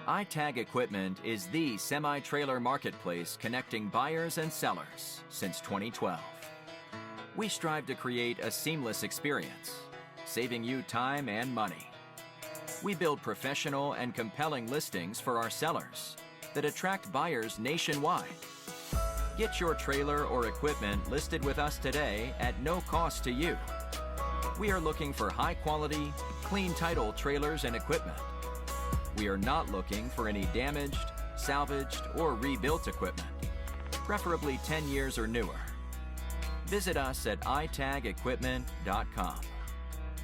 iTag Equipment is the semi-trailer marketplace connecting buyers and sellers since 2012. We strive to create a seamless experience, saving you time and money. We build professional and compelling listings for our sellers that attract buyers nationwide. Get your trailer or equipment listed with us today at no cost to you. We are looking for high-quality, clean title trailers and equipment. We are not looking for any damaged, salvaged, or rebuilt equipment, preferably 10 years or newer. Visit us at itagequipment.com.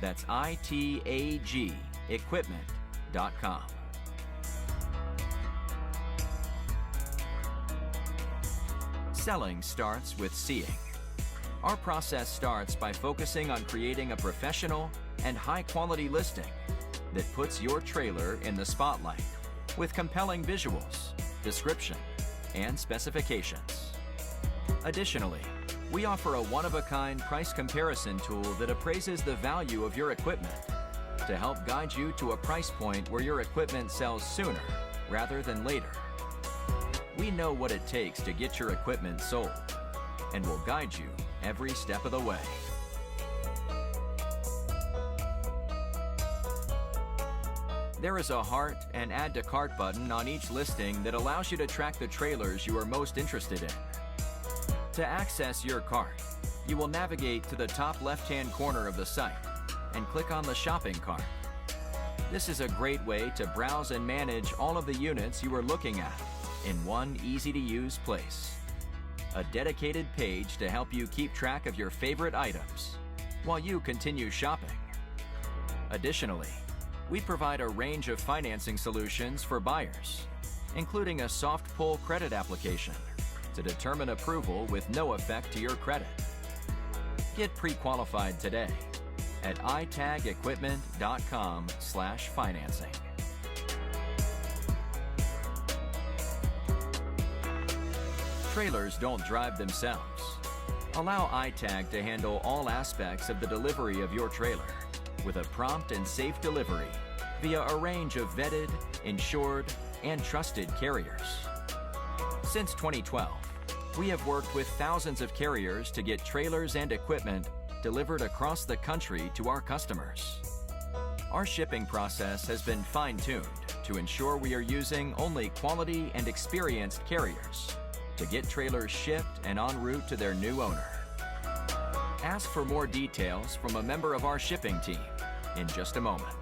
That's ITAG equipment.com. Selling starts with seeing. Our process starts by focusing on creating a professional and high-quality listing that puts your trailer in the spotlight with compelling visuals, description, and specifications. Additionally, we offer a one-of-a-kind price comparison tool that appraises the value of your equipment to help guide you to a price point where your equipment sells sooner rather than later. We know what it takes to get your equipment sold and will guide you every step of the way. There is a heart and add to cart button on each listing that allows you to track the trailers you are most interested in. To access your cart, you will navigate to the top left-hand corner of the site and click on the shopping cart. This is a great way to browse and manage all of the units you are looking at in one easy-to-use place. A dedicated page to help you keep track of your favorite items while you continue shopping. Additionally, we provide a range of financing solutions for buyers, including a soft pull credit application to determine approval with no effect to your credit. Get pre-qualified today at itagequipment.com/financing. Trailers don't drive themselves. Allow iTag to handle all aspects of the delivery of your trailer with a prompt and safe delivery via a range of vetted, insured, and trusted carriers. Since 2012, we have worked with thousands of carriers to get trailers and equipment delivered across the country to our customers. Our shipping process has been fine-tuned to ensure we are using only quality and experienced carriers to get trailers shipped and en route to their new owner. Ask for more details from a member of our shipping team in just a moment.